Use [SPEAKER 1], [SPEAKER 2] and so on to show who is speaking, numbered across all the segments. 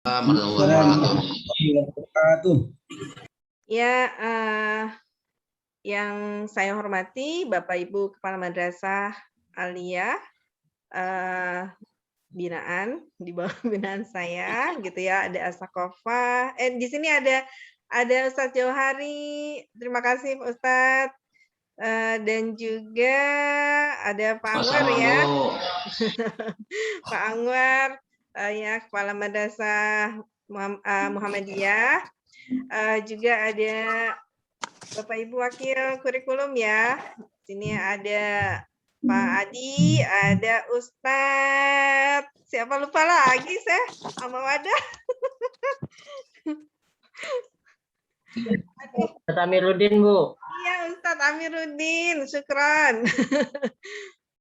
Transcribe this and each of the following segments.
[SPEAKER 1] Ya, yang saya hormati Bapak Ibu Kepala Madrasah Aliyah binaan di bawah binaan saya gitu ya, ada Asakofah. Di sini ada Ustadz Johari. Terima kasih Ustadz. Dan juga ada Pak Anwar ya. Pak Anwar ya Kepala Madrasah Muhammadiyah. Juga ada Bapak Ibu Wakil Kurikulum ya. Sini ada Pak Adi, ada Ustadz. Siapa lupa lagi saya sama wadah.
[SPEAKER 2] Ustadz Amiruddin, Bu.
[SPEAKER 1] Iya, Ustadz Amiruddin, syukran.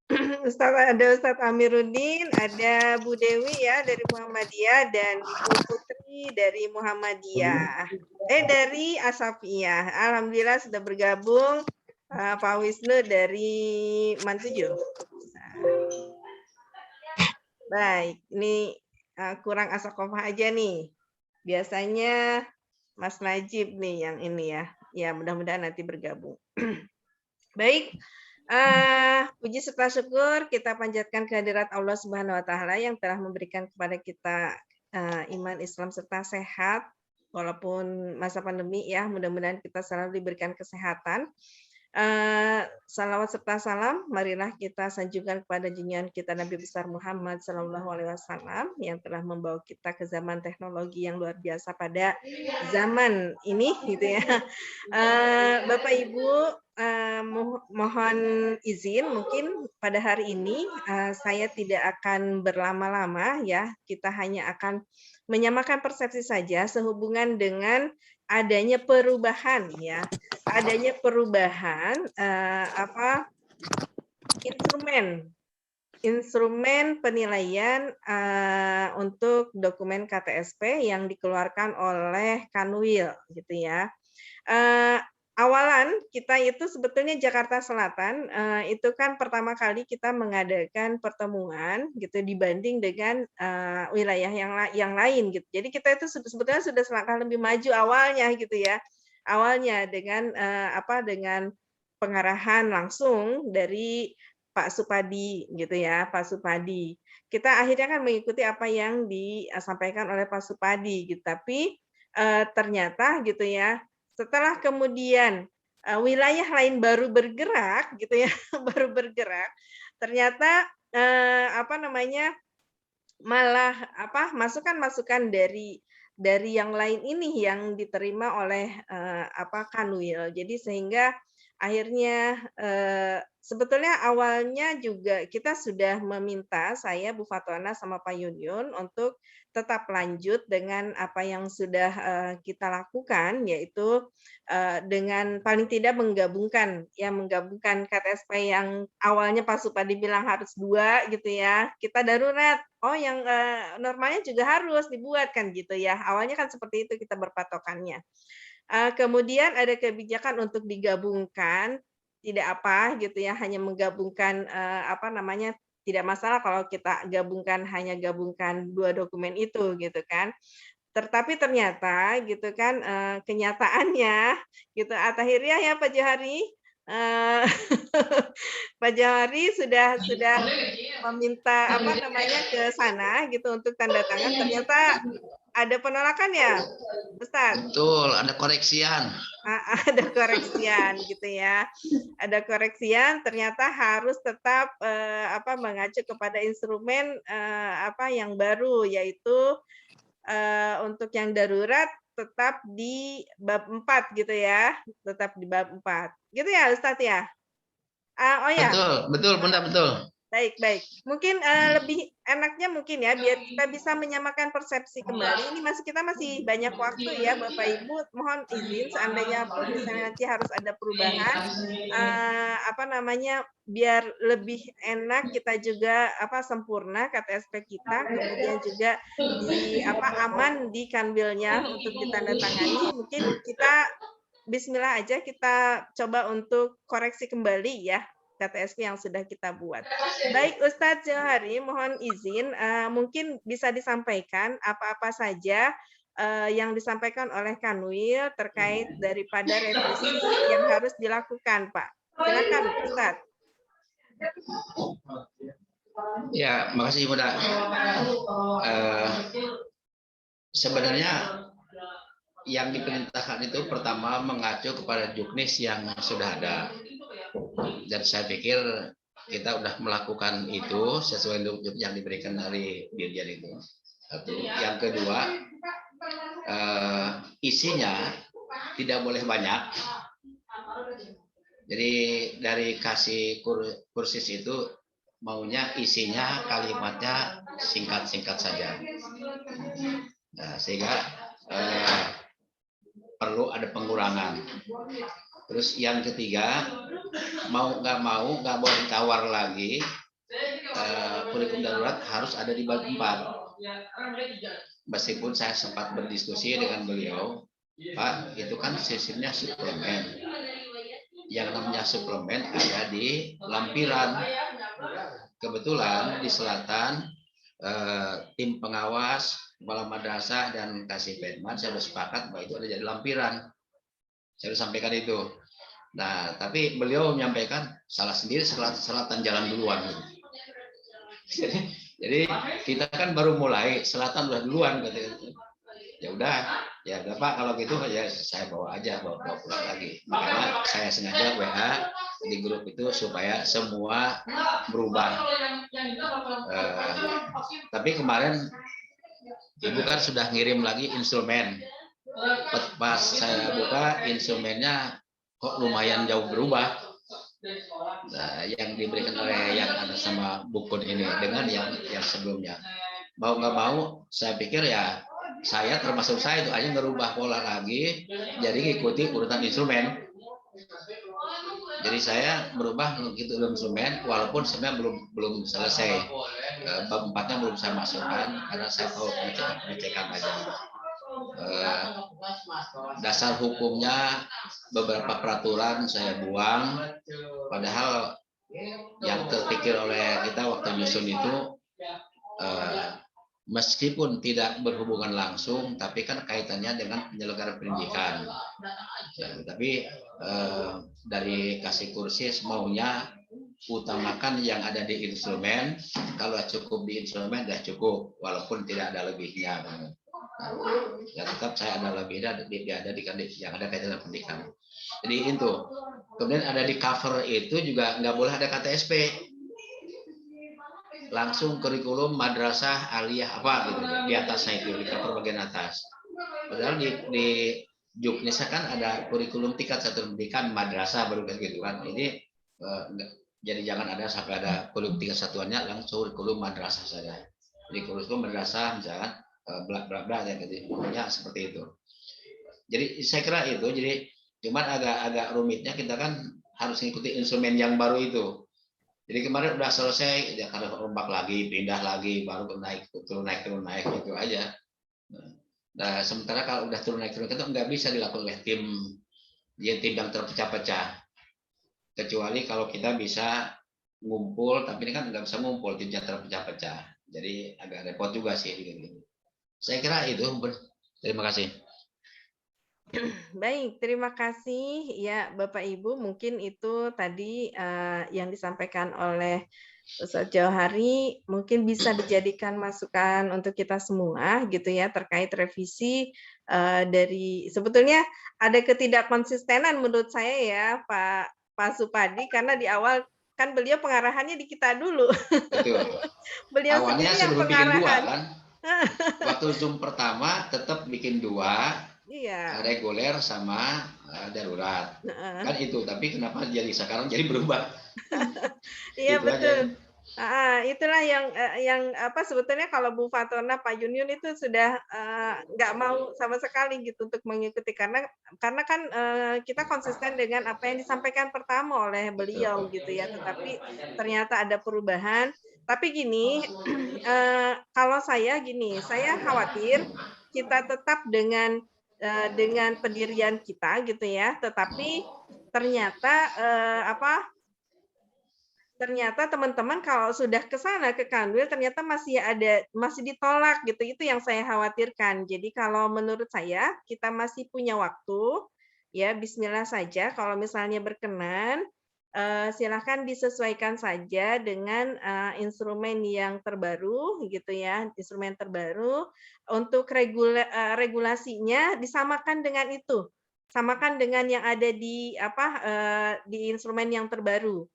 [SPEAKER 1] Ada Ustadz Amiruddin, ada Bu Dewi ya dari Muhammadiyah dan Ibu Putri dari Muhammadiyah. Dari Asafiyah. Alhamdulillah sudah bergabung Pak Wisnu dari Mantuju. Baik, ini kurang Asakofah aja nih. Biasanya Mas Najib nih yang ini ya. Ya, mudah-mudahan nanti bergabung. Baik, puji serta syukur kita panjatkan kehadirat Allah Subhanahu wa taala yang telah memberikan kepada kita iman Islam serta sehat walaupun masa pandemi ya, mudah-mudahan kita selalu diberikan kesehatan. Salawat serta salam, marilah kita sanjungkan kepada junjungan kita Nabi besar Muhammad SAW yang telah membawa kita ke zaman teknologi yang luar biasa pada zaman ini, gitu ya. Bapak Ibu, mohon izin, mungkin pada hari ini saya tidak akan berlama-lama ya. Kita hanya akan menyamakan persepsi saja sehubungan dengan adanya perubahan ya, adanya perubahan instrumen penilaian untuk dokumen KTSP yang dikeluarkan oleh Kanwil gitu ya. Awalan kita itu sebetulnya Jakarta Selatan itu kan pertama kali kita mengadakan pertemuan gitu dibanding dengan wilayah yang lain gitu. Jadi kita itu sebetulnya sudah selangkah lebih maju awalnya gitu ya. Awalnya dengan dengan pengarahan langsung dari Pak Supadi gitu ya, Pak Supadi. Kita akhirnya kan mengikuti apa yang disampaikan oleh Pak Supadi gitu. Tapi ternyata gitu ya, setelah kemudian wilayah lain baru bergerak gitu ya, baru bergerak, ternyata malah masukan-masukan dari yang lain ini yang diterima oleh Kanwil. Jadi sehingga akhirnya sebetulnya awalnya juga kita sudah meminta saya Bu Fatwana sama Pak Yunyun untuk tetap lanjut dengan apa yang sudah kita lakukan, yaitu dengan paling tidak menggabungkan KTSP yang awalnya Pak Supadi bilang harus 2 gitu ya, kita darurat. Oh yang normalnya juga harus dibuat kan gitu ya. Awalnya kan seperti itu kita berpatokannya. Kemudian ada kebijakan untuk digabungkan, tidak apa gitu ya, hanya menggabungkan tidak masalah kalau kita hanya gabungkan 2 dokumen itu gitu kan. Tetapi ternyata gitu kan kenyataannya gitu akhirnya ya Pak Johari Pak Johari sudah meminta ke sana gitu untuk tanda tangan, ternyata ada penolakan ya, Ustaz?
[SPEAKER 3] Betul, ada koreksian.
[SPEAKER 1] Ada koreksian gitu ya. Ada koreksian, ternyata harus tetap mengacu kepada instrumen yang baru, yaitu untuk yang darurat tetap di bab 4 gitu ya, tetap di bab 4. Gitu ya Ustadz ya? Oh ya.
[SPEAKER 3] Betul Bunda, betul.
[SPEAKER 1] Baik. Mungkin lebih enaknya mungkin ya biar kita bisa menyamakan persepsi kembali. Ini kita masih banyak waktu ya Bapak Ibu. Mohon izin seandainya pun misalnya nanti harus ada perubahan biar lebih enak kita juga sempurna KTSP kita, kemudian juga aman di kanwilnya untuk ditandatangani. Mungkin kita bismillah aja kita coba untuk koreksi kembali ya. KTSP yang sudah kita buat. Baik Ustadz Johari, mohon izin mungkin bisa disampaikan apa-apa saja yang disampaikan oleh Kanwil terkait daripada revisi yang harus dilakukan, Pak. Silakan, Ustadz.
[SPEAKER 3] Ya, makasih Bunda. Sebenarnya yang diperintahkan itu pertama mengacu kepada juknis yang sudah ada. Dan saya pikir kita sudah melakukan itu sesuai yang diberikan dari Dirjen itu. Satu. Yang kedua, isinya tidak boleh banyak. Jadi dari kasih kursus itu maunya isinya kalimatnya singkat-singkat saja. Nah, sehingga perlu ada pengurangan. Terus yang ketiga, mau nggak boleh tawar lagi, kurikulum darurat harus ada di bab 4. Meskipun saya sempat berdiskusi dengan beliau, Pak, itu kan sistemnya suplemen. Yang namanya suplemen ada di lampiran. Kebetulan di selatan, tim pengawas, kepala madrasah dan kasih Pedman, saya sudah sepakat bahwa itu ada di lampiran. Saya sudah sampaikan itu. Nah, tapi beliau menyampaikan salah sendiri, selatan jalan duluan. Jadi kita kan baru mulai, selatan udah duluan. Ya udah Pak, kalau gitu ya saya bawa pulang lagi. Makanya saya sengaja WA di grup itu supaya semua berubah. Tapi kemarin Ibu kan sudah ngirim lagi instrumen. Pas saya buka instrumennya kok lumayan jauh berubah. Nah, yang diberikan oleh yang ada sama buku ini dengan yang sebelumnya. Mau nggak mau, saya pikir ya saya termasuk saya itu aja ngerubah pola lagi, jadi ikuti urutan instrumen. Jadi saya berubah gitu instrumen, walaupun sebenarnya belum selesai. Bab 4-nya belum saya masukkan karena saya tahu pengecekan aja. Dasar hukumnya beberapa peraturan saya buang, padahal yang terpikir oleh kita waktu nyusun itu meskipun tidak berhubungan langsung, tapi kan kaitannya dengan penyelenggaraan pendidikan. Tapi dari kasih kursus maunya utamakan yang ada di instrumen. Kalau cukup di instrumen sudah cukup, walaupun tidak ada lebihnya. Ya tetap saya ada lebihnya, ada di yang ada kaitan dengan pendidikan. Jadi itu. Kemudian ada di cover itu juga nggak boleh ada KTSP. Langsung kurikulum madrasah aliyah apa gitu di atasnya itu, di cover bagian atas. Padahal di juknisnya kan ada kurikulum tingkat satu pendidikan madrasah baru gitu kan. Ini jadi jangan ada sampai ada kurikulum tingkat satuannya, langsung kurikulum madrasah saja. Jadi kurikulum madrasah misalkan bla bla bla ya gitu. Pokoknya seperti itu. Jadi saya kira itu, jadi cuman agak rumitnya kita kan harus mengikuti instrumen yang baru itu. Jadi kemarin udah selesai, ya kalau rombak lagi, pindah lagi, baru turun naik gitu aja. Nah, sementara kalau udah turun naik itu nggak bisa dilakukan oleh tim yang terpecah-pecah. Kecuali kalau kita bisa ngumpul, tapi ini kan nggak bisa ngumpul, timnya terpecah-pecah. Jadi agak repot juga sih. Gitu. Saya kira itu. Terima kasih.
[SPEAKER 1] Baik, terima kasih ya Bapak Ibu. Mungkin itu tadi yang disampaikan oleh Ustadz Johari mungkin bisa dijadikan masukan untuk kita semua gitu ya terkait revisi dari sebetulnya ada ketidakkonsistenan menurut saya ya Pak Supadi karena di awal kan beliau pengarahannya di kita dulu.
[SPEAKER 3] Betul.
[SPEAKER 1] Beliau
[SPEAKER 3] awalnya
[SPEAKER 1] sendiri yang
[SPEAKER 3] suruh bikin 2
[SPEAKER 1] pengarahan.
[SPEAKER 3] kan. Waktu Zoom pertama tetap bikin 2.
[SPEAKER 1] Iya.
[SPEAKER 3] Reguler sama darurat kan itu, tapi kenapa jadi sekarang jadi berubah?
[SPEAKER 1] Iya
[SPEAKER 3] itu
[SPEAKER 1] betul.
[SPEAKER 3] aja.
[SPEAKER 1] Itulah yang apa sebetulnya kalau Bu Fatona Pak Yun itu sudah nggak mau sama sekali gitu untuk mengikuti karena kan kita konsisten dengan apa yang disampaikan pertama oleh beliau gitu ya, tetapi ternyata ada perubahan. Tapi gini, kalau saya gini, saya khawatir kita tetap dengan pendirian kita gitu ya, tetapi ternyata apa ternyata teman-teman kalau sudah ke sana ke Kanwil ternyata masih ditolak gitu. Itu yang saya khawatirkan. Jadi kalau menurut saya kita masih punya waktu ya, bismillah saja kalau misalnya berkenan silakan disesuaikan saja dengan instrumen yang terbaru gitu ya, instrumen terbaru untuk regulasinya disamakan dengan itu. Samakan dengan yang ada di di instrumen yang terbaru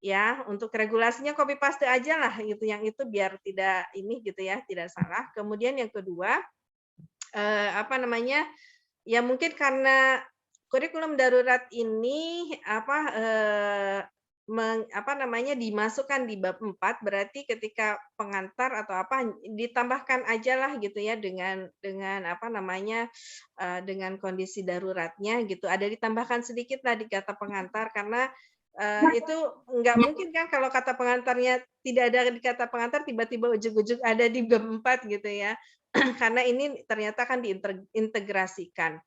[SPEAKER 1] ya, untuk regulasinya copy paste aja lah gitu, yang itu biar tidak ini gitu ya, tidak salah. Kemudian yang kedua, apa namanya, ya mungkin karena kurikulum darurat ini apa namanya, dimasukkan di bab 4, berarti ketika pengantar atau apa ditambahkan aja lah gitu ya dengan apa namanya, dengan kondisi daruratnya gitu. Ada ditambahkan sedikit lah di kata pengantar karena itu nggak mungkin kan kalau kata pengantarnya tidak ada di kata pengantar tiba-tiba ujug-ujug ada di bab 4 gitu ya. Karena ini ternyata kan diintegrasikan.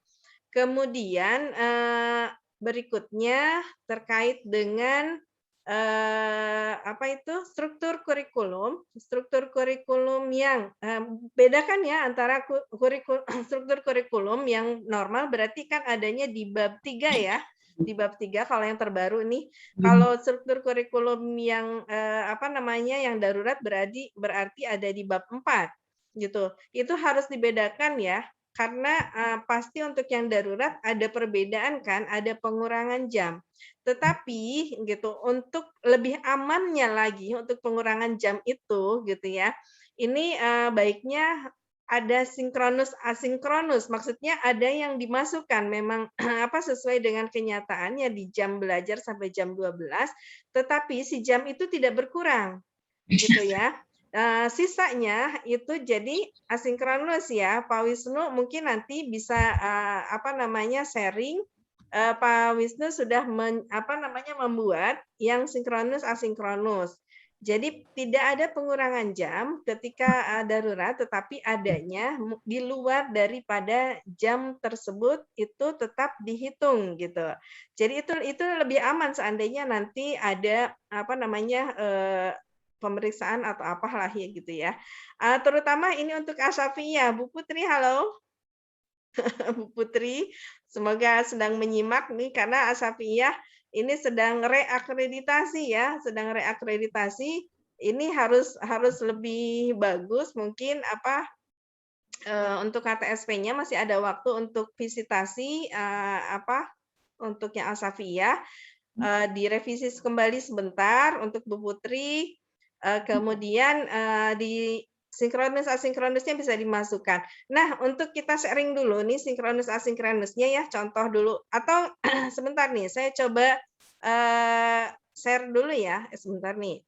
[SPEAKER 1] Kemudian berikutnya terkait dengan apa itu struktur kurikulum yang bedakan ya antara struktur kurikulum yang normal berarti kan adanya di bab 3 ya. Di bab 3 kalau yang terbaru nih, kalau struktur kurikulum yang apa namanya yang darurat berarti ada di bab 4 gitu. Itu harus dibedakan ya, karena pasti untuk yang darurat ada perbedaan kan, ada pengurangan jam. Tetapi gitu untuk lebih amannya lagi untuk pengurangan jam itu gitu ya. Ini baiknya ada sinkronus asinkronus, maksudnya ada yang dimasukkan memang apa sesuai dengan kenyataannya di jam belajar sampai jam 12, tetapi si jam itu tidak berkurang gitu ya. Sisanya itu jadi asinkronus ya. Pak Wisnu mungkin nanti bisa apa namanya sharing. Pak Wisnu sudah membuat yang sinkronus asinkronus. Jadi tidak ada pengurangan jam ketika darurat, tetapi adanya di luar daripada jam tersebut itu tetap dihitung gitu. Jadi itu lebih aman seandainya nanti ada apa namanya pemeriksaan atau apalah ya gitu ya. Terutama ini untuk Asafiyah. Bu Putri, halo. Bu Putri, semoga sedang menyimak nih karena Asafiyah ini sedang reakreditasi ya, sedang reakreditasi. Ini harus lebih bagus mungkin apa untuk KTSP-nya masih ada waktu untuk visitasi apa untuk yang Asafiyah direvisi kembali sebentar untuk Bu Putri. Kemudian di sinkronus asinkronusnya bisa dimasukkan. Nah, untuk kita sharing dulu nih sinkronus asinkronusnya ya, contoh dulu atau sebentar nih, saya coba share dulu ya, sebentar nih.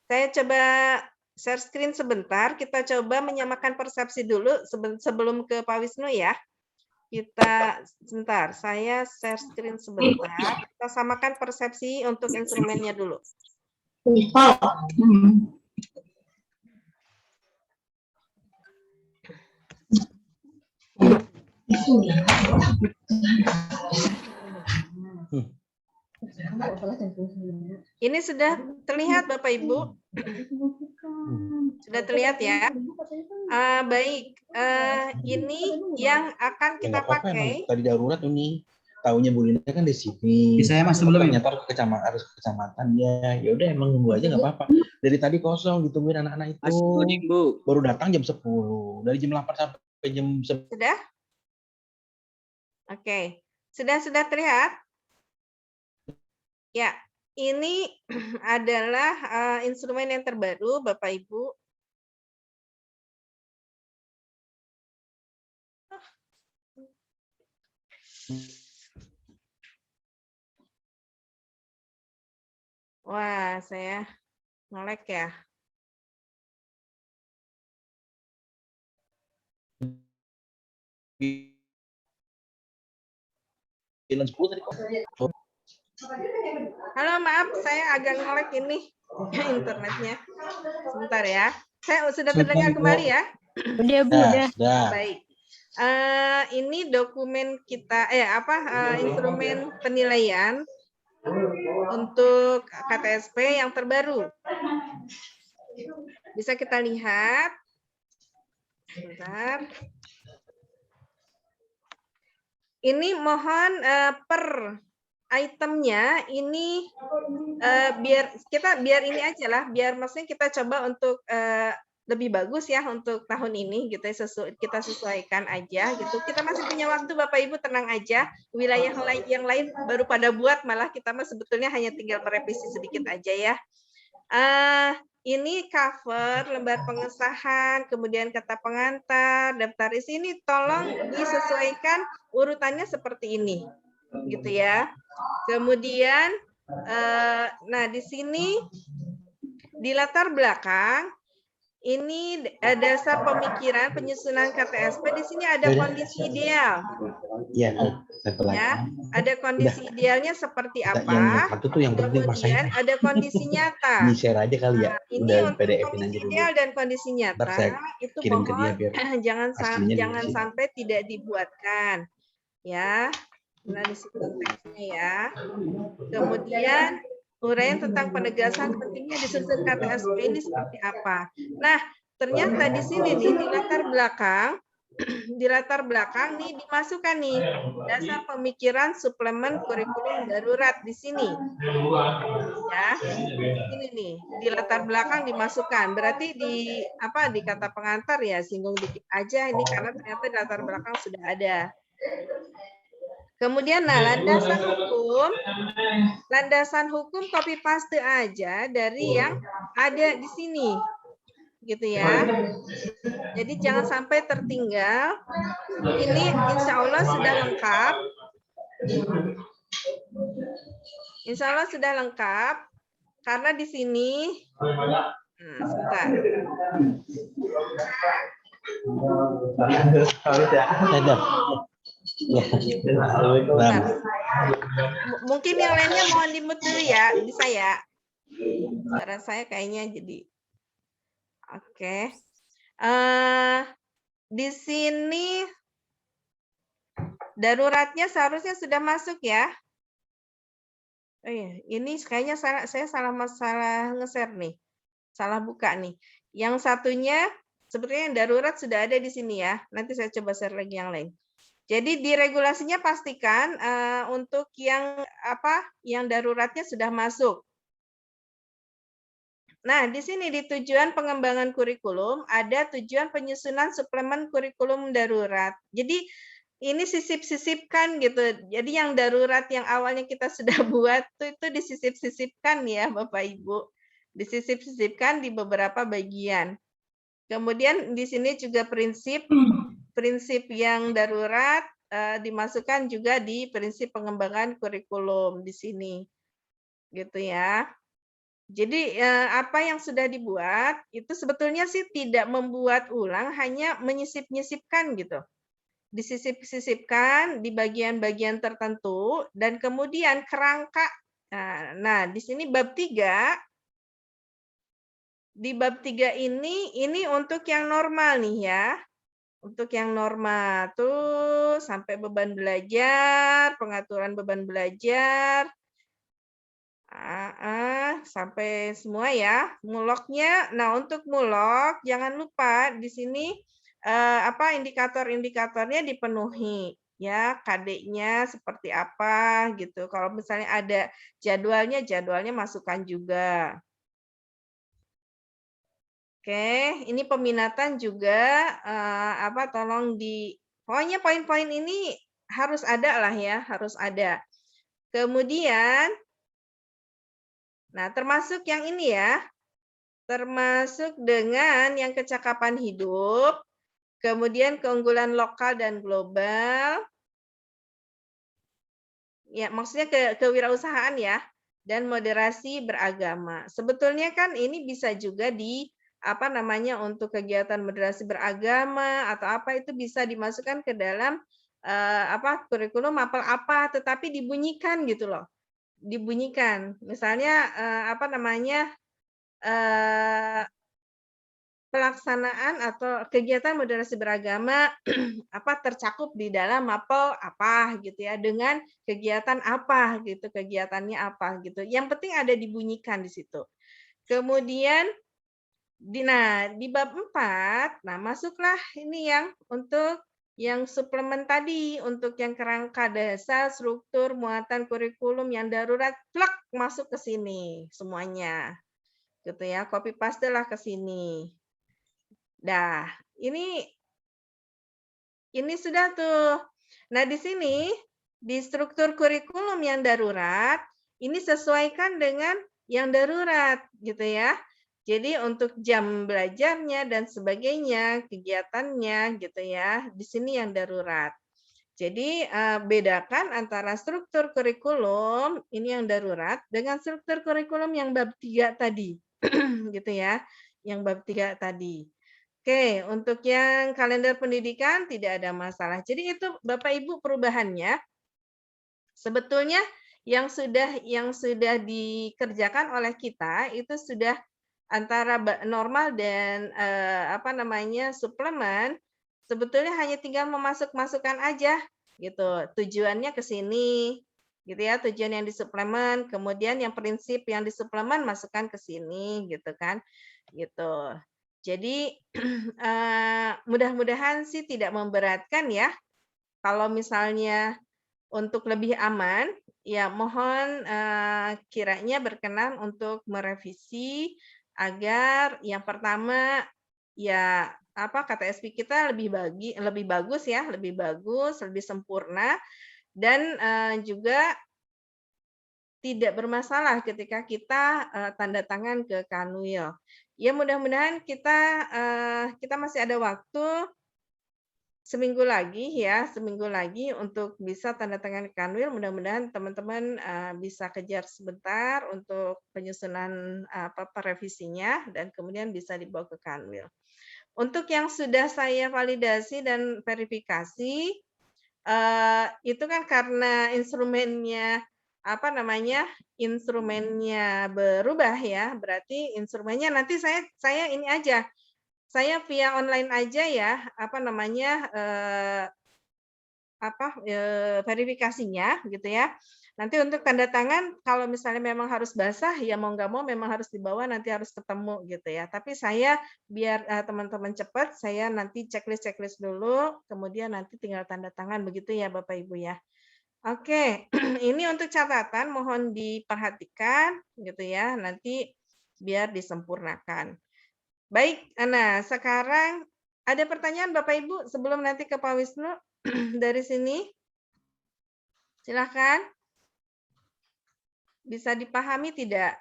[SPEAKER 1] Saya coba share screen sebentar, kita coba menyamakan persepsi dulu sebelum ke Pak Wisnu ya. Kita sebentar, saya share screen sebentar. Kita samakan persepsi untuk instrumennya dulu. Ini sudah terlihat Bapak Ibu? Sudah terlihat ya? Baik, ini yang akan kita pakai.
[SPEAKER 4] Tadi darurat ini, tahunya Bu Linda kan di sini.
[SPEAKER 5] Bisa ya Mas sebelum
[SPEAKER 4] ternyata harus ke kecamatan ya. Ya udah emang nunggu aja nggak apa-apa. Dari tadi kosong ditungguin anak-anak itu. Baru datang jam 10. Dari jam 8 sampai jam 11.
[SPEAKER 1] Sudah? Oke. Sudah terlihat? Ya, ini adalah instrumen yang terbaru Bapak Ibu. Wah, saya nge-lag ya. Halo, maaf, saya agak nge-lag ini internetnya. Sebentar ya. Saya sudah terdengar kembali ya?
[SPEAKER 5] Udah, Bu, udah.
[SPEAKER 1] Baik. Ini dokumen kita instrumen penilaian untuk KTSP yang terbaru. Bisa kita lihat. Sebentar. Ini mohon per itemnya ini biar ini aja lah, biar maksudnya kita coba untuk lebih bagus ya untuk tahun ini gitu ya, kita sesuaikan aja gitu. Kita masih punya waktu Bapak Ibu, tenang aja. Wilayah yang lain baru pada buat, malah kita mah sebetulnya hanya tinggal merevisi sedikit aja ya. Ini cover, lembar pengesahan, kemudian kata pengantar, daftar isi, ini tolong disesuaikan urutannya seperti ini, gitu ya. Kemudian, nah di sini di latar belakang ini dasar pemikiran penyusunan KTSP, di sini ada kondisi ideal.
[SPEAKER 4] Iya,
[SPEAKER 1] Ya, ada kondisi idealnya seperti apa.
[SPEAKER 4] Yang satu tuh yang penting
[SPEAKER 1] kemudian ada kondisi nyata.
[SPEAKER 4] Di share aja kali ya.
[SPEAKER 1] Nah, ini
[SPEAKER 4] Udah
[SPEAKER 1] untuk
[SPEAKER 4] PDF-in
[SPEAKER 1] kondisi
[SPEAKER 4] aja dulu.
[SPEAKER 1] ideal dan kondisi nyata itu
[SPEAKER 4] kirim ke dia
[SPEAKER 1] mohon
[SPEAKER 4] biar
[SPEAKER 1] jangan sampai tidak dibuatkan. Ya. Nah, di situ konteksnya ya. Kemudian uraian tentang penegasan pentingnya disusun KTSP ini seperti apa. Nah, ternyata di sini nih di latar belakang nih dimasukkan nih dasar pemikiran suplemen kurikulum darurat di sini. Ya. Ini nih di latar belakang dimasukkan. Berarti di kata pengantar ya singgung dikit aja ini karena ternyata di latar belakang sudah ada. Kemudian landasan hukum copy paste aja dari yang ada di sini. Gitu ya. Jadi jangan sampai tertinggal. Ini insya Allah sudah lengkap. Insya Allah sudah lengkap. Karena di sini, sebentar. Mungkin yang lainnya mohon di-mute dulu ya, bisa ya. Suara saya kayaknya jadi. Oke. Di sini daruratnya seharusnya sudah masuk ya. Oh iya, ini kayaknya saya salah nge-share nih. Salah buka nih. Yang satunya sebenarnya yang darurat sudah ada di sini ya. Nanti saya coba share lagi yang lain. Jadi di regulasinya pastikan untuk yang daruratnya sudah masuk. Nah, di sini di tujuan pengembangan kurikulum ada tujuan penyusunan suplemen kurikulum darurat. Jadi ini sisip-sisipkan gitu. Jadi yang darurat yang awalnya kita sudah buat itu disisip-sisipkan ya Bapak Ibu. Disisip-sisipkan di beberapa bagian. Kemudian di sini juga prinsip yang darurat dimasukkan juga di prinsip pengembangan kurikulum di sini. Gitu ya. Jadi apa yang sudah dibuat itu sebetulnya sih tidak membuat ulang, hanya menyisip-nyisipkan gitu. Disisip-sisipkan di bagian-bagian tertentu dan kemudian kerangka. Nah, di sini bab 3. Di bab 3 ini untuk yang normal nih ya. Untuk yang normal tuh sampai beban belajar, pengaturan beban belajar, sampai semua ya. Muloknya, nah untuk mulok jangan lupa di sini indikator-indikatornya dipenuhi ya, KD-nya seperti apa gitu. Kalau misalnya ada jadwalnya masukkan juga. Oke, ini peminatan juga tolong pokoknya poin-poin ini harus ada lah ya, harus ada. Kemudian nah termasuk yang ini ya. Termasuk dengan yang kecakapan hidup, kemudian keunggulan lokal dan global. Ya, maksudnya kewirausahaan ya, dan moderasi beragama. Sebetulnya kan ini bisa juga untuk kegiatan moderasi beragama atau apa itu bisa dimasukkan ke dalam kurikulum apa tetapi dibunyikan gitu loh. Dibunyikan. Misalnya pelaksanaan atau kegiatan moderasi beragama apa tercakup di dalam mapel apa gitu ya, dengan kegiatan apa gitu, kegiatannya apa gitu. Yang penting ada dibunyikan di situ. Kemudian di bab 4, nah masuklah ini yang untuk yang suplemen tadi, untuk yang kerangka dasar, struktur, muatan kurikulum yang darurat, plek masuk ke sini semuanya. Gitu ya, copy paste lah ke sini. Dah, ini sudah tuh. Nah, di sini di struktur kurikulum yang darurat, ini sesuaikan dengan yang darurat gitu ya. Jadi untuk jam belajarnya dan sebagainya, kegiatannya gitu ya, di sini yang darurat. Jadi bedakan antara struktur kurikulum ini yang darurat dengan struktur kurikulum yang bab 3 tadi. Gitu ya. Yang bab 3 tadi. Oke, untuk yang kalender pendidikan tidak ada masalah. Jadi itu Bapak Ibu perubahannya sebetulnya yang sudah dikerjakan oleh kita itu sudah antara normal dan suplemen sebetulnya hanya tinggal memasukkan aja gitu. Tujuannya ke sini gitu ya, tujuan yang di suplemen, kemudian yang prinsip yang di suplemen masukkan ke sini gitu kan. Gitu. Jadi mudah-mudahan sih tidak memberatkan ya. Kalau misalnya untuk lebih aman, ya mohon kiranya berkenan untuk merevisi agar yang pertama ya KTSP kita lebih bagus ya, lebih bagus, lebih sempurna dan juga tidak bermasalah ketika kita tanda tangan ke Kanwil. Ya mudah-mudahan kita masih ada waktu seminggu lagi untuk bisa tanda tangan ke Kanwil. Mudah-mudahan teman-teman bisa kejar sebentar untuk penyusunan revisinya dan kemudian bisa dibawa ke Kanwil. Untuk yang sudah saya validasi dan verifikasi itu kan karena instrumennya instrumennya berubah ya, berarti instrumennya nanti saya ini aja, saya via online aja ya, verifikasinya gitu ya. Nanti untuk tanda tangan kalau misalnya memang harus basah ya mau nggak mau memang harus dibawa, nanti harus ketemu gitu ya. Tapi saya biar teman-teman cepat, saya nanti checklist dulu, kemudian nanti tinggal tanda tangan begitu ya Bapak Ibu ya. Oke, ini untuk catatan mohon diperhatikan gitu ya, nanti biar disempurnakan. Baik, nah sekarang ada pertanyaan Bapak Ibu sebelum nanti ke Pak Wisnu dari sini? Silakan. Bisa dipahami tidak?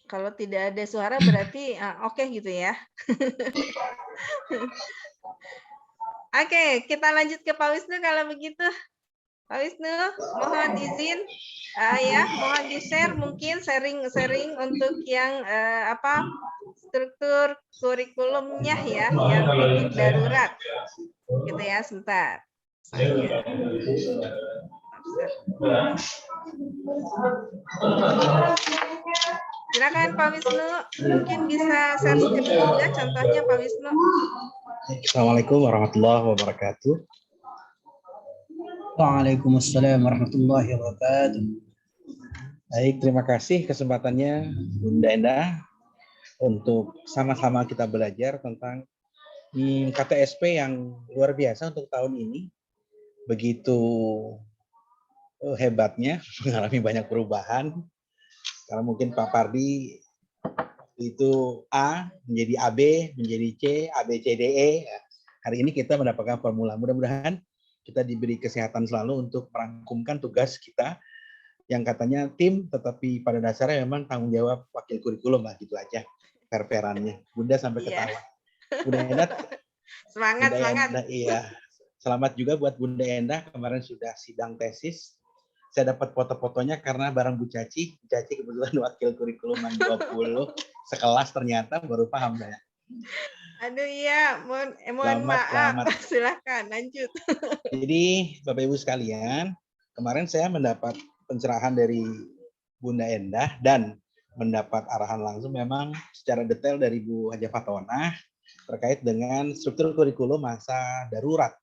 [SPEAKER 1] Kalau tidak ada suara berarti oke gitu ya. Oke, kita lanjut ke Pak Wisnu kalau begitu. Pak Wisnu, mohon izin mohon di-share mungkin sharing untuk yang struktur kurikulumnya ya, yang untuk darurat. Gitu ya, sebentar. Silakan Pak Wisnu, mungkin bisa share screen juga contohnya Pak Wisnu.
[SPEAKER 4] Assalamualaikum warahmatullahi wabarakatuh.
[SPEAKER 5] Waalaikumsalam warahmatullahi wabarakatuh.
[SPEAKER 4] Baik, terima kasih kesempatannya Bunda Endah untuk sama-sama kita belajar tentang KTSP yang luar biasa untuk tahun ini. Begitu hebatnya, mengalami banyak perubahan. Karena mungkin Pak Pardi itu A menjadi AB, menjadi C, ABCDE. Hari ini kita mendapatkan formula. Mudah-mudahan kita diberi kesehatan selalu untuk merangkumkan tugas kita yang katanya tim, tetapi pada dasarnya memang tanggung jawab wakil kurikulum lah, gitu aja per-perannya. Bunda sampai ketawa. Bunda Endah,
[SPEAKER 1] semangat.
[SPEAKER 4] Iya. Selamat juga buat Bunda Endah, kemarin sudah sidang tesis. Saya dapat foto-fotonya karena bareng Bu Caci. Bu Caci kebetulan wakil kurikulum 20 sekelas, ternyata baru paham saya.
[SPEAKER 1] Aduh iya, mohon maaf. Silakan lanjut.
[SPEAKER 4] Jadi Bapak Ibu sekalian, kemarin saya mendapat pencerahan dari Bunda Endah dan mendapat arahan langsung memang secara detail dari Bu Haja Fatona terkait dengan struktur kurikulum masa darurat.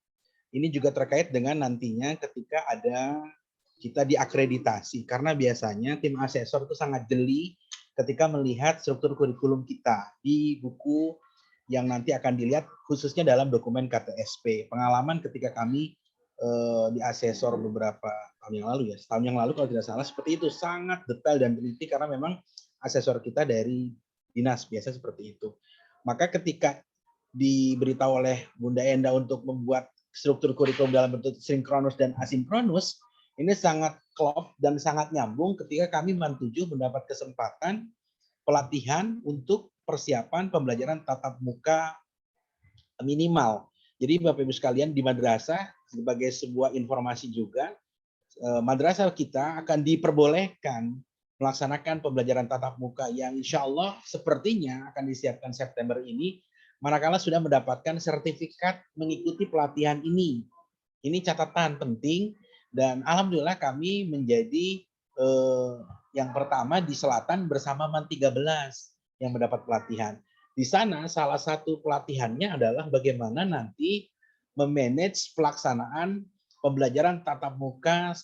[SPEAKER 4] Ini juga terkait dengan nantinya ketika ada kita diakreditasi, karena biasanya tim asesor itu sangat jeli ketika melihat struktur kurikulum kita di buku yang nanti akan dilihat khususnya dalam dokumen KTSP. Pengalaman ketika kami di asesor beberapa tahun yang lalu ya, setahun yang lalu kalau tidak salah seperti itu, sangat detail dan teliti karena memang asesor kita dari dinas biasa seperti itu. Maka ketika diberitahu oleh Bunda Enda untuk membuat struktur kurikulum dalam bentuk sinkronus dan asinkronus, ini sangat klop dan sangat nyambung ketika kami MAN 7 mendapat kesempatan pelatihan untuk persiapan pembelajaran tatap muka minimal. Jadi Bapak Ibu sekalian, di madrasah sebagai sebuah informasi juga, madrasah kita akan diperbolehkan melaksanakan pembelajaran tatap muka yang insya Allah sepertinya akan disiapkan September ini, manakala sudah mendapatkan sertifikat mengikuti pelatihan ini. Ini catatan penting dan alhamdulillah kami menjadi yang pertama di selatan bersama MAN 13 yang mendapat pelatihan. Di sana salah satu pelatihannya adalah bagaimana nanti memanage pelaksanaan pembelajaran tatap muka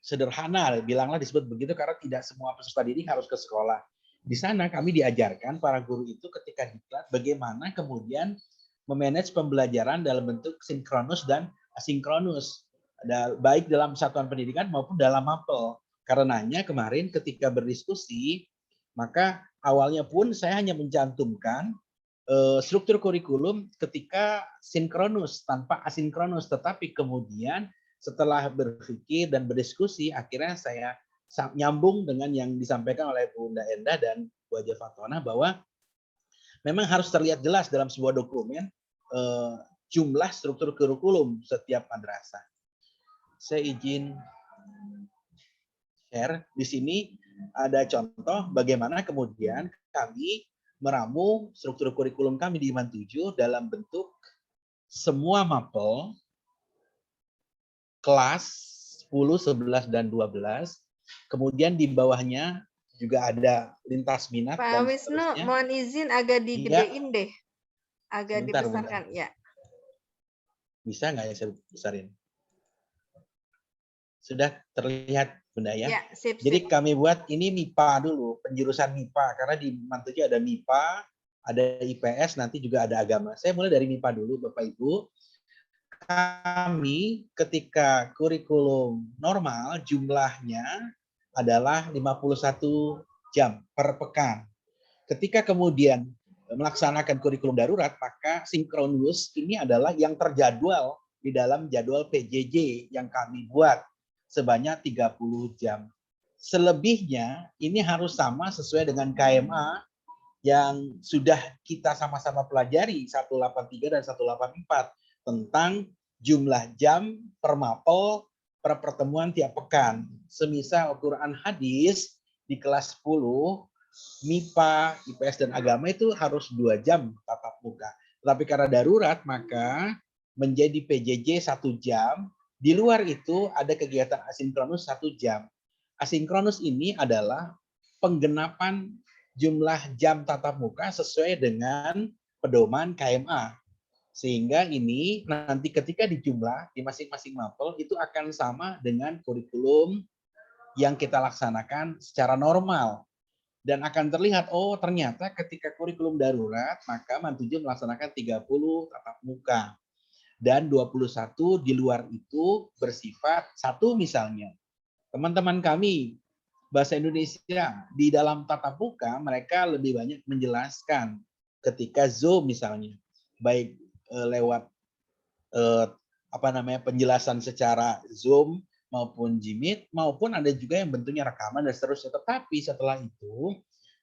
[SPEAKER 4] sederhana, bilanglah disebut begitu karena tidak semua peserta didik harus ke sekolah. Di sana kami diajarkan para guru itu ketika diklat bagaimana kemudian memanage pembelajaran dalam bentuk sinkronus dan asinkronus, baik dalam satuan pendidikan maupun dalam mapel. Karenanya kemarin ketika berdiskusi, maka awalnya pun saya hanya mencantumkan struktur kurikulum ketika sinkronus tanpa asinkronus, tetapi kemudian setelah berpikir dan berdiskusi, akhirnya saya nyambung dengan yang disampaikan oleh Bunda Endah dan Bu Haja Fatona bahwa memang harus terlihat jelas dalam sebuah dokumen jumlah struktur kurikulum setiap madrasah. Saya izin share di sini ada contoh bagaimana kemudian kami meramu struktur kurikulum kami di MAN 7 dalam bentuk semua mapel kelas 10, 11, dan 12. Kemudian di bawahnya juga ada lintas minat
[SPEAKER 1] Pak
[SPEAKER 4] dan
[SPEAKER 1] Wisnu,
[SPEAKER 4] seterusnya.
[SPEAKER 1] mohon izin agak digedein deh. Agak
[SPEAKER 4] Bentar.
[SPEAKER 1] dibesarkan, ya.
[SPEAKER 4] Bisa nggak ya saya besarin? Sudah terlihat Bunda ya?
[SPEAKER 1] Ya, sip,
[SPEAKER 4] Jadi
[SPEAKER 1] sip.
[SPEAKER 4] kami buat ini MIPA dulu, penjurusan MIPA. Karena di MAN 7 ada MIPA, ada IPS, nanti juga ada agama. Saya mulai dari MIPA dulu Bapak Ibu. Kami ketika kurikulum normal jumlahnya adalah 51 jam per pekan. Ketika kemudian melaksanakan kurikulum darurat, maka sinkronus ini adalah yang terjadwal di dalam jadwal PJJ yang kami buat sebanyak 30 jam. Selebihnya ini harus sama sesuai dengan KMA yang sudah kita sama-sama pelajari 183 dan 184 tentang jumlah jam per mapel per pertemuan tiap pekan. Semisal Al-Quran hadis di kelas 10, MIPA, IPS, dan agama itu harus 2 jam tatap muka. Tetapi karena darurat maka menjadi PJJ 1 jam. Di luar itu ada kegiatan asinkronus 1 jam. Asinkronus ini adalah penggenapan jumlah jam tatap muka sesuai dengan pedoman KMA. Sehingga ini nanti ketika dijumlah di masing-masing mapel itu akan sama dengan kurikulum yang kita laksanakan secara normal. Dan akan terlihat, oh ternyata ketika kurikulum darurat, maka MAN 7 melaksanakan 30 tatap muka. Dan 21 di luar itu bersifat satu misalnya. Teman-teman kami Bahasa Indonesia di dalam tatap muka mereka lebih banyak menjelaskan ketika Zoom misalnya, baik lewat penjelasan secara Zoom maupun Jimit, maupun ada juga yang bentuknya rekaman dan seterusnya. Tetapi setelah itu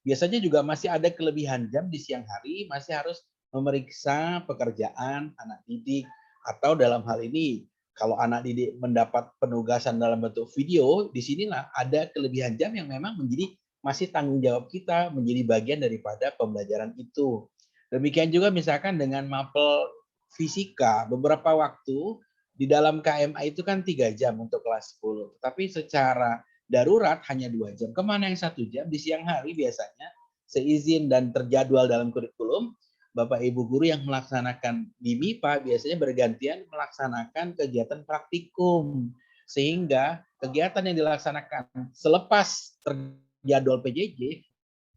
[SPEAKER 4] biasanya juga masih ada kelebihan jam di siang hari, masih harus memeriksa pekerjaan anak didik, atau dalam hal ini kalau anak didik mendapat penugasan dalam bentuk video, disinilah ada kelebihan jam yang memang menjadi masih tanggung jawab kita, menjadi bagian daripada pembelajaran itu. Demikian juga misalkan dengan mapel fisika, beberapa waktu di dalam KMA itu kan 3 jam untuk kelas 10. Tapi secara darurat hanya 2 jam. Kemana yang 1 jam? Di siang hari biasanya seizin dan terjadwal dalam kurikulum, Bapak Ibu guru yang melaksanakan di MIPA biasanya bergantian melaksanakan kegiatan praktikum. Sehingga kegiatan yang dilaksanakan selepas terjadwal PJJ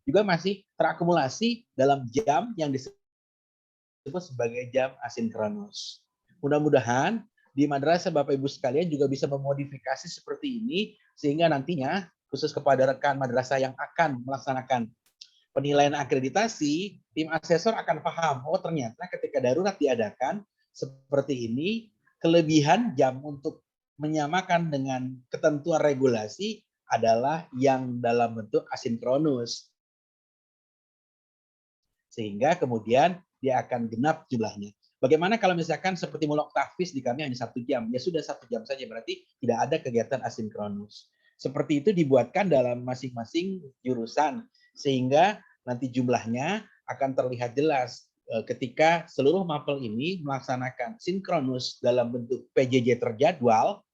[SPEAKER 4] juga masih terakumulasi dalam jam yang disebut sebagai jam asinkronus. Mudah-mudahan di madrasah Bapak Ibu sekalian juga bisa memodifikasi seperti ini sehingga nantinya khusus kepada rekan madrasah yang akan melaksanakan penilaian akreditasi, tim asesor akan paham, oh ternyata ketika darurat diadakan seperti ini, kelebihan jam untuk menyamakan dengan ketentuan regulasi adalah yang dalam bentuk asinkronus. Sehingga kemudian dia akan genap jumlahnya. Bagaimana kalau misalkan seperti mulok tahfiz di kami hanya 1 jam? Ya sudah 1 jam saja, berarti tidak ada kegiatan asinkronus. Seperti itu dibuatkan dalam masing-masing jurusan, sehingga nanti jumlahnya akan terlihat jelas ketika seluruh mapel ini melaksanakan sinkronus dalam bentuk PJJ terjadwal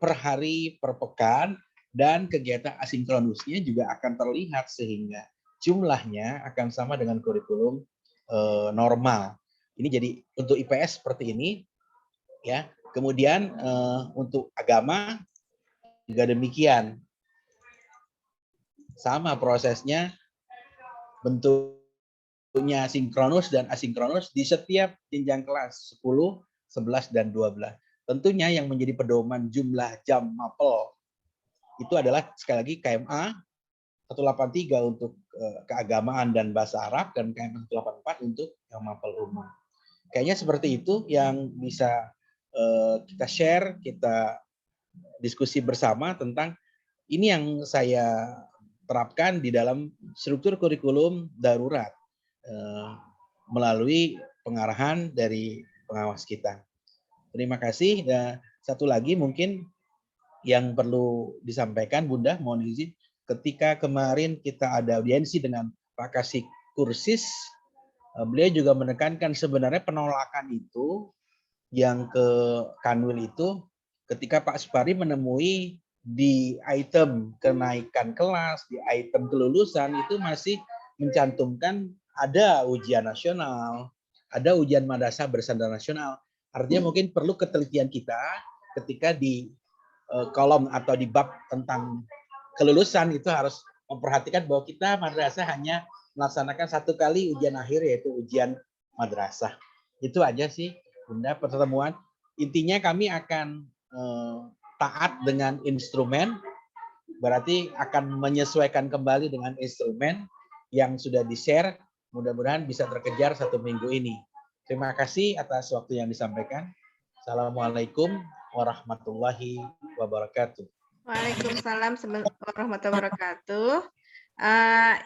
[SPEAKER 4] per hari, per pekan, dan kegiatan asinkronusnya juga akan terlihat sehingga jumlahnya akan sama dengan kurikulum normal. Ini jadi untuk IPS seperti ini, ya. Kemudian untuk agama juga demikian, sama prosesnya, bentuknya sinkronus dan asinkronus di setiap jenjang kelas 10, 11, dan 12. Tentunya yang menjadi pedoman jumlah jam mapel itu adalah sekali lagi KMA 183 untuk keagamaan dan bahasa Arab dan KMA 184 untuk yang mapel umum. Kayaknya seperti itu yang bisa kita share, kita diskusi bersama tentang ini yang saya terapkan di dalam struktur kurikulum darurat melalui pengarahan dari pengawas kita. Terima kasih. Dan satu lagi mungkin yang perlu disampaikan, Bunda, mohon izin, ketika kemarin kita ada audiensi dengan Pak Kasih Kursis, beliau juga menekankan sebenarnya penolakan itu yang ke Kanwil itu ketika Pak Supari menemui di item kenaikan kelas, di item kelulusan itu masih mencantumkan ada ujian nasional, ada ujian madrasah berstandar nasional. Artinya mungkin perlu ketelitian kita ketika di kolom atau di bab tentang kelulusan itu harus memperhatikan bahwa kita madrasah hanya melaksanakan 1 kali ujian akhir yaitu ujian madrasah. Itu aja sih, Bunda, pertemuan. Intinya kami akan taat dengan instrumen, berarti akan menyesuaikan kembali dengan instrumen yang sudah di-share, mudah-mudahan bisa terkejar 1 minggu ini. Terima kasih atas waktu yang disampaikan. Assalamualaikum warahmatullahi wabarakatuh.
[SPEAKER 1] Waalaikumsalam warahmatullahi wabarakatuh.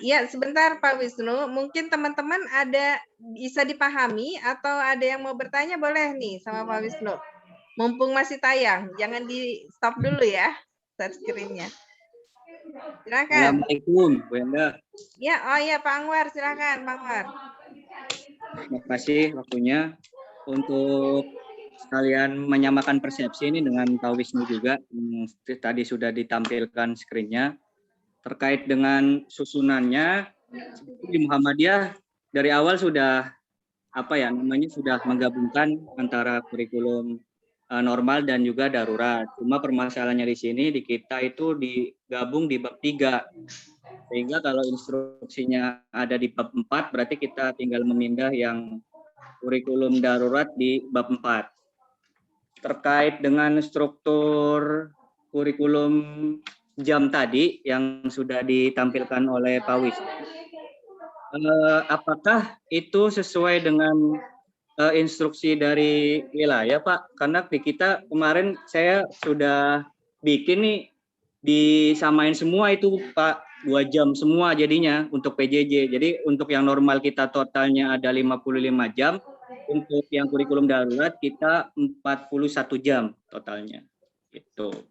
[SPEAKER 1] Ya, sebentar Pak Wisnu, mungkin teman-teman ada bisa dipahami atau ada yang mau bertanya boleh nih sama Pak Wisnu. Mumpung masih tayang, jangan di stop dulu ya share screen-nya. Silakan.
[SPEAKER 6] Assalamualaikum, Bu Enda.
[SPEAKER 1] Ya, oh ya Pak Anwar, silakan Pak Anwar.
[SPEAKER 6] Terima kasih waktunya untuk sekalian menyamakan persepsi ini dengan Pak Wisnu juga. Tadi sudah ditampilkan screen-nya. Terkait dengan susunannya, di Muhammadiyah dari awal sudah sudah menggabungkan antara kurikulum normal dan juga darurat. Cuma permasalahannya di sini di kita itu digabung di bab 3. Sehingga kalau instruksinya ada di bab 4 berarti kita tinggal memindah yang kurikulum darurat di bab 4. Terkait dengan struktur kurikulum jam tadi yang sudah ditampilkan oleh Pak Wisnu, apakah itu sesuai dengan instruksi dari wilayah, Pak? Karena di kita kemarin saya sudah bikin nih disamain semua itu, Pak, 2 jam semua jadinya untuk PJJ. Jadi untuk yang normal kita totalnya ada 55 jam, untuk yang kurikulum darurat kita 41 jam totalnya. Gitu.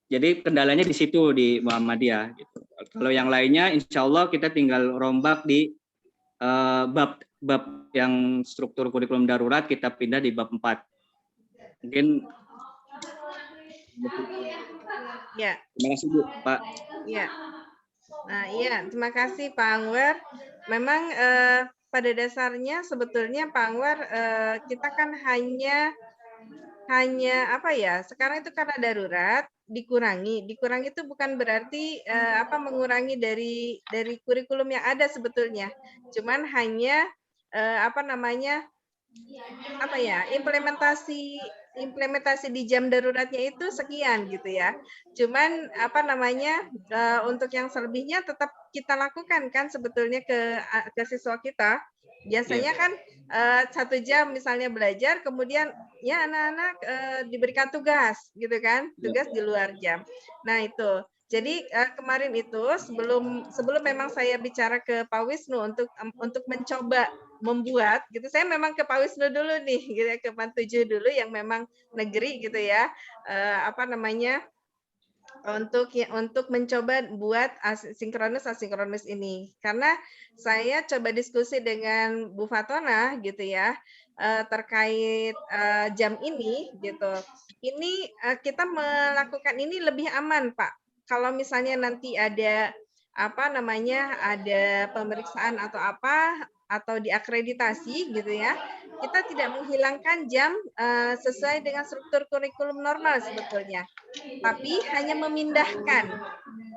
[SPEAKER 6] Jadi kendalanya di situ di Muhammadiyah. Gitu. Kalau yang lainnya, insya Allah kita tinggal rombak di bab yang struktur kurikulum darurat kita pindah di bab 4. Mungkin
[SPEAKER 1] Ya,
[SPEAKER 6] Terima kasih Bu, Pak.
[SPEAKER 1] ya. Nah, iya, terima kasih Pak Anwar. Memang pada dasarnya sebetulnya Pak Anwar, kita kan hanya apa ya? Sekarang itu karena darurat dikurangi. Dikurangi itu bukan berarti mengurangi dari kurikulum yang ada sebetulnya. Cuman hanya implementasi di jam daruratnya itu sekian gitu ya. Cuman untuk yang selebihnya tetap kita lakukan kan sebetulnya ke siswa kita. Biasanya kan 1 jam misalnya belajar, kemudian ya anak-anak diberikan tugas gitu kan, tugas di luar jam. Nah itu. Jadi kemarin itu sebelum memang saya bicara ke Pak Wisnu untuk mencoba membuat gitu, saya memang ke Pak Wisnu dulu nih gitu ya, ke Pan 7 dulu yang memang negeri gitu ya, untuk mencoba buat asinkronus ini. Karena saya coba diskusi dengan Bu Fatona gitu ya, terkait jam ini gitu. Ini kita melakukan ini lebih aman Pak. Kalau misalnya nanti ada ada pemeriksaan atau atau diakreditasi gitu ya, kita tidak menghilangkan jam sesuai dengan struktur kurikulum normal sebetulnya, tapi hanya memindahkan.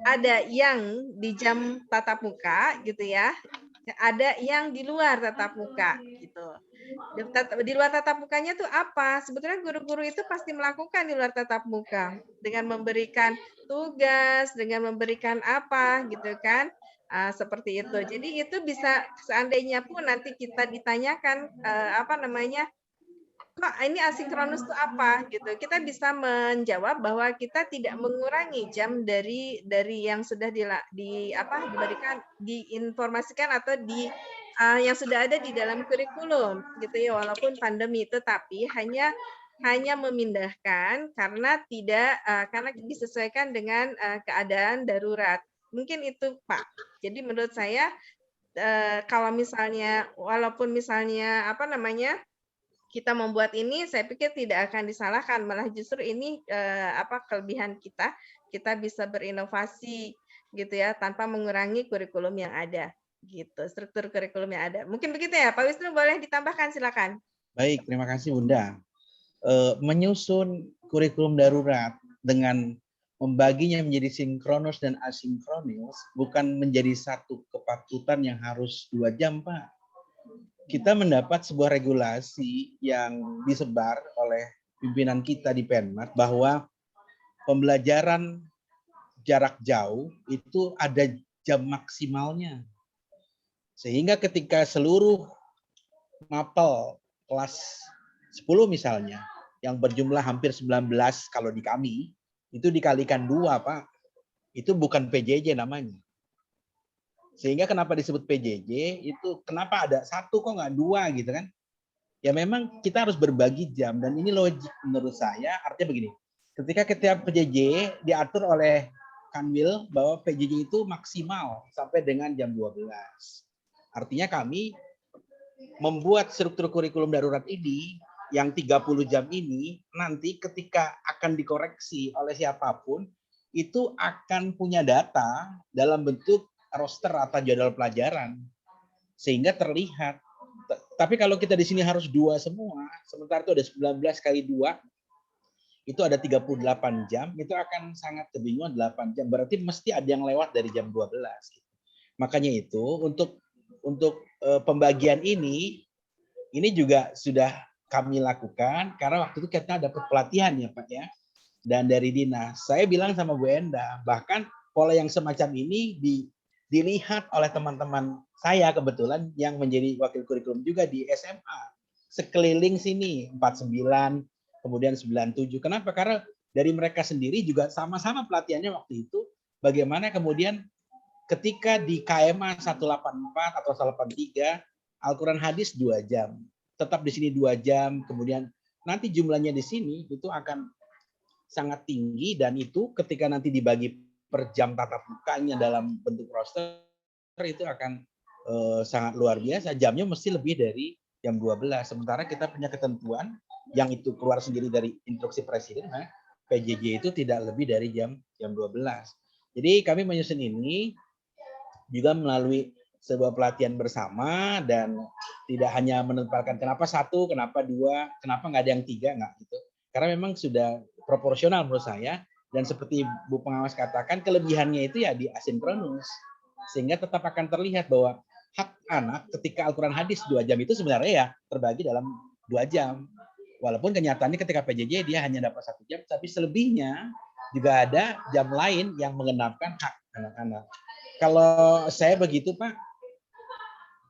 [SPEAKER 1] Ada yang di jam tatap muka gitu ya, ada yang di luar tatap muka gitu. Di luar tatap mukanya tuh apa? Sebetulnya guru-guru itu pasti melakukan di luar tatap muka dengan memberikan tugas, dengan memberikan apa gitu kan. Seperti itu. Jadi itu bisa seandainya pun nanti kita ditanyakan kok ini asinkronus itu apa gitu. Kita bisa menjawab bahwa kita tidak mengurangi jam dari yang sudah diberikan, diinformasikan atau yang sudah ada di dalam kurikulum gitu ya, walaupun pandemi, tetapi hanya memindahkan karena disesuaikan dengan keadaan darurat. Mungkin itu Pak. Jadi menurut saya kalau misalnya walaupun misalnya kita membuat ini, saya pikir tidak akan disalahkan, malah justru ini kelebihan kita bisa berinovasi gitu ya tanpa mengurangi kurikulum yang ada gitu, struktur kurikulum yang ada. Mungkin begitu ya Pak Wisnu, boleh ditambahkan silakan.
[SPEAKER 4] Baik, terima kasih Bunda. Menyusun kurikulum darurat dengan membaginya menjadi sinkronus dan asinkronus bukan menjadi satu kepatutan yang harus 2 jam, Pak. Kita mendapat sebuah regulasi yang disebar oleh pimpinan kita di Penmat bahwa pembelajaran jarak jauh itu ada jam maksimalnya. Sehingga ketika seluruh mapel kelas 10 misalnya, yang berjumlah hampir 19 kalau di kami, itu dikalikan 2, Pak. Itu bukan PJJ namanya. Sehingga kenapa disebut PJJ, itu kenapa ada 1 kok nggak 2 gitu kan. Ya memang kita harus berbagi jam, dan ini logik menurut saya, artinya begini. Ketika PJJ diatur oleh Kanwil bahwa PJJ itu maksimal sampai dengan jam 12. Artinya kami membuat struktur kurikulum darurat ini yang 30 jam ini nanti ketika akan dikoreksi oleh siapapun itu akan punya data dalam bentuk roster atau jadwal pelajaran sehingga terlihat. Tapi kalau kita di sini harus 2 semua, sementara itu ada 19 kali 2 itu ada 38 jam, itu akan sangat kebingungan 8 jam. Berarti mesti ada yang lewat dari jam 12. Makanya itu untuk pembagian ini juga sudah kami lakukan karena waktu itu kita dapat pelatihan ya Pak ya. Dan dari dinas, saya bilang sama Bu Enda, bahkan pola yang semacam ini dilihat oleh teman-teman saya kebetulan yang menjadi wakil kurikulum juga di SMA. Sekeliling sini 49, kemudian 97. Kenapa? Karena dari mereka sendiri juga sama-sama pelatihannya waktu itu bagaimana kemudian ketika di KMA 184 atau 183 Al-Quran hadis 2 jam. Tetap di sini 2 jam, kemudian nanti jumlahnya di sini itu akan sangat tinggi dan itu ketika nanti dibagi per jam tatap mukanya dalam bentuk roster itu akan sangat luar biasa. Jamnya mesti lebih dari jam 12. Sementara kita punya ketentuan yang itu keluar sendiri dari instruksi presiden, PJJ itu tidak lebih dari jam 12. Jadi kami menyusun ini juga melalui sebuah pelatihan bersama dan tidak hanya menempatkan kenapa 1, kenapa 2, kenapa nggak ada yang 3, nggak gitu. Karena memang sudah proporsional menurut saya dan seperti Bu Pengawas katakan kelebihannya itu ya di asinkronus sehingga tetap akan terlihat bahwa hak anak ketika Al-Quran hadis 2 jam itu sebenarnya ya terbagi dalam 2 jam. Walaupun kenyataannya ketika PJJ dia hanya dapat 1 jam, tapi selebihnya juga ada jam lain yang menggenapkan hak anak-anak. Kalau saya begitu, Pak.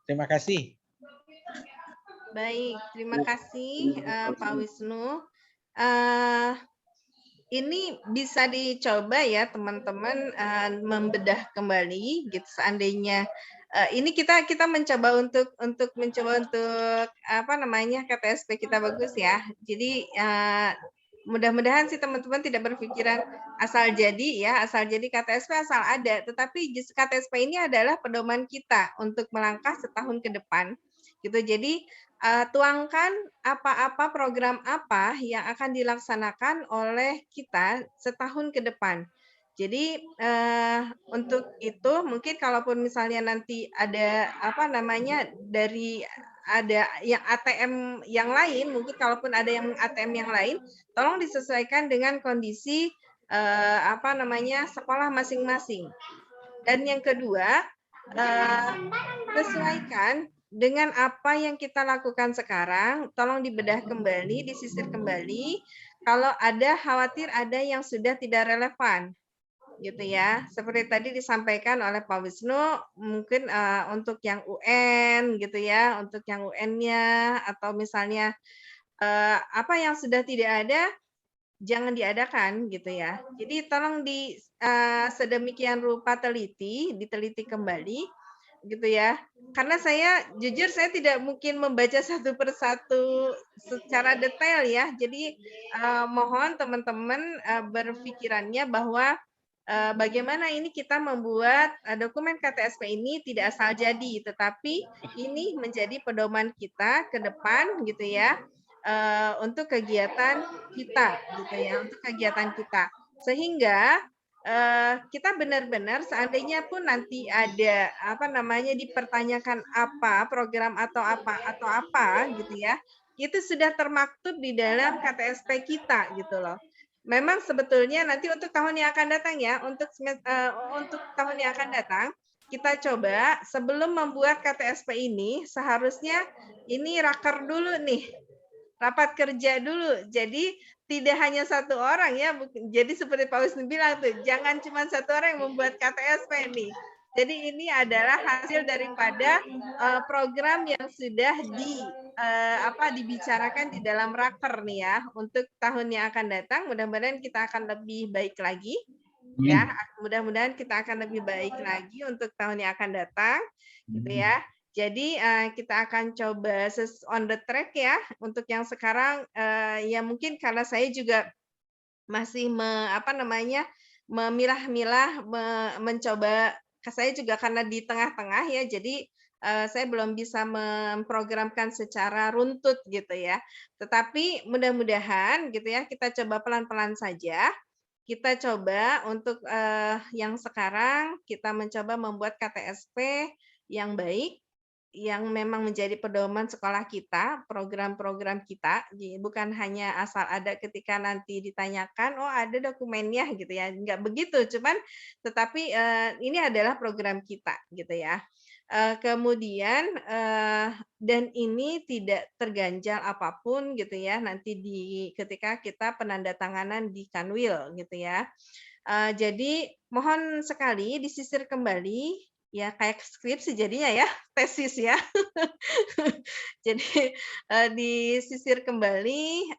[SPEAKER 4] Terima kasih.
[SPEAKER 1] Baik, terima kasih Pak Wisnu. Ini bisa dicoba ya teman-teman membedah kembali gitu seandainya ini kita mencoba untuk apa namanya KTSP kita bagus ya. Jadi mudah-mudahan sih teman-teman tidak berpikiran asal jadi KTSP asal ada, tetapi KTSP ini adalah pedoman kita untuk melangkah setahun ke depan gitu. Jadi tuangkan apa-apa program apa yang akan dilaksanakan oleh kita setahun ke depan. Jadi untuk itu mungkin kalaupun misalnya nanti ada apa namanya dari ada yang ATM yang lain, mungkin kalaupun ada yang ATM yang lain, tolong disesuaikan dengan kondisi apa namanya sekolah masing-masing. Dan yang kedua, sesuaikan dengan apa yang kita lakukan sekarang, tolong dibedah kembali, disisir kembali. Kalau ada khawatir ada yang sudah tidak relevan, gitu ya. Seperti tadi disampaikan oleh Pak Wisnu, mungkin untuk yang UN, gitu ya, untuk yang UN-nya atau misalnya apa yang sudah tidak ada, jangan diadakan, gitu ya. Jadi tolong sedemikian rupa diteliti kembali, gitu ya. Karena saya jujur saya tidak mungkin membaca satu persatu secara detail ya. Jadi mohon teman-teman berpikirannya bahwa bagaimana ini kita membuat dokumen KTSP ini tidak asal jadi, tetapi ini menjadi pedoman kita ke depan gitu ya untuk kegiatan kita gitu ya, untuk kegiatan kita. Sehingga kita benar-benar seandainya pun nanti ada apa namanya dipertanyakan apa program atau apa gitu ya, itu sudah termaktub di dalam KTSP kita gitu loh. Memang sebetulnya nanti untuk tahun yang akan datang ya, untuk tahun yang akan datang kita coba sebelum membuat KTSP ini seharusnya ini raker dulu nih, rapat kerja dulu. Jadi tidak hanya satu orang ya, jadi seperti Pak Wisnu bilang tuh, jangan cuma satu orang yang membuat KTSP nih. Jadi ini adalah hasil daripada program yang sudah dibicarakan di dalam raker nih ya untuk tahun yang akan datang. Mudah-mudahan kita akan lebih baik lagi ya. Mudah-mudahan kita akan lebih baik lagi untuk tahun yang akan datang, gitu ya. Jadi kita akan coba on the track ya untuk yang sekarang ya mungkin karena saya juga masih memilah-milah mencoba. Saya juga karena di tengah-tengah ya, jadi saya belum bisa memprogramkan secara runtut gitu ya. Tetapi mudah-mudahan gitu ya kita coba pelan-pelan saja. Kita coba untuk yang sekarang kita mencoba membuat KTSP yang baik, yang memang menjadi pedoman sekolah kita, program-program kita, bukan hanya asal ada ketika nanti ditanyakan, oh ada dokumennya gitu ya, nggak begitu, cuman tetapi ini adalah program kita gitu ya. Kemudian dan ini tidak terganjal apapun gitu ya nanti ketika kita penandatanganan di Kanwil gitu ya. Jadi mohon sekali disisir kembali ya kayak skripsi jadinya ya, tesis ya. Jadi disisir kembali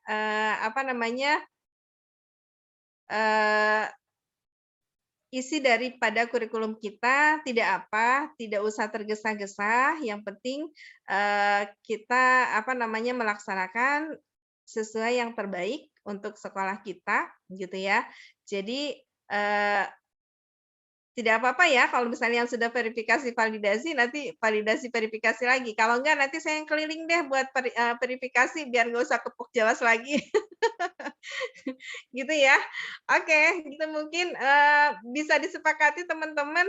[SPEAKER 1] isi daripada kurikulum kita tidak usah tergesa-gesa, yang penting kita melaksanakan sesuai yang terbaik untuk sekolah kita gitu ya. Jadi tidak apa-apa ya kalau misalnya yang sudah verifikasi validasi, nanti validasi verifikasi lagi. Kalau enggak nanti saya yang keliling deh buat verifikasi biar nggak usah kepuk Jawas lagi. Gitu ya. Oke, itu mungkin bisa disepakati teman-teman.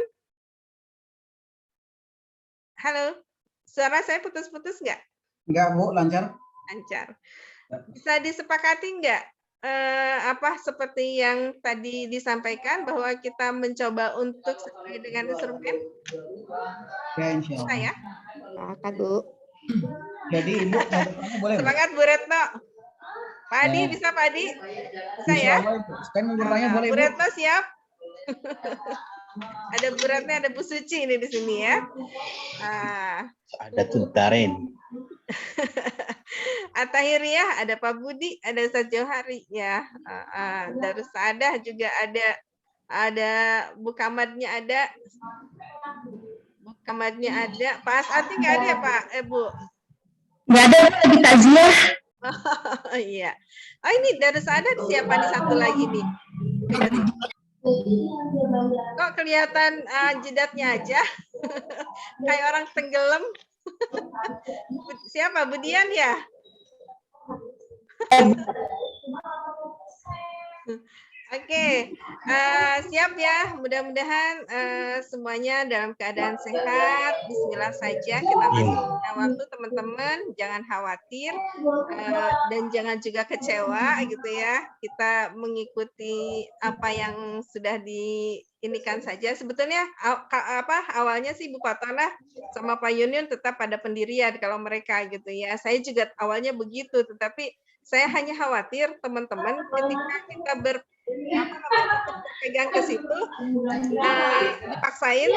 [SPEAKER 1] Halo, suara saya putus-putus nggak?
[SPEAKER 5] Enggak, Bu, lancar.
[SPEAKER 1] Lancar. Bisa disepakati nggak? Seperti yang tadi disampaikan bahwa kita mencoba untuk sesuai dengan instrumen?
[SPEAKER 5] Ya, insya
[SPEAKER 1] Bisa ya?
[SPEAKER 7] Sepakat, Bu.
[SPEAKER 5] Jadi Ibu mau bertanya boleh nggak?
[SPEAKER 1] Semangat Bu Retno. Pak Adi, bisa Pak Adi? Bisa
[SPEAKER 5] Insya
[SPEAKER 1] ya?
[SPEAKER 5] Allah, Ibu. Saya mau bertanya boleh,
[SPEAKER 1] Bu
[SPEAKER 5] Bu?
[SPEAKER 1] Retno siap? Ada Bu Retno, ada Bu Suci ini di sini ya.
[SPEAKER 4] Ada Tuntaren.
[SPEAKER 1] Atahiriah, ada Pak Budi, ada Ustaz Johari ya. Darus Saadah juga ada Bu Kamadnya ada. Bu Kamadnya ada. Pak Asati nggak ada ya Pak? Bu?
[SPEAKER 7] Nggak ada, lagi takziah.
[SPEAKER 1] Oh iya. Oh ini Darus Saadah siapa nih satu lagi nih? Kok kelihatan jidatnya aja? Kayak orang tenggelam. Siapa? Budian ya? Oke, siap ya. Mudah-mudahan semuanya dalam keadaan sehat. Bismillah saja. Kita masih punya waktu, teman-teman. Jangan khawatir dan jangan juga kecewa, gitu ya. Kita mengikuti apa yang sudah diinikan saja. Sebetulnya awalnya sih Bu Fatona sama Pak Yunin tetap pada pendirian kalau mereka gitu ya. Saya juga awalnya begitu, tetapi saya hanya khawatir teman-teman ketika kita berpegang ke situ, dipaksain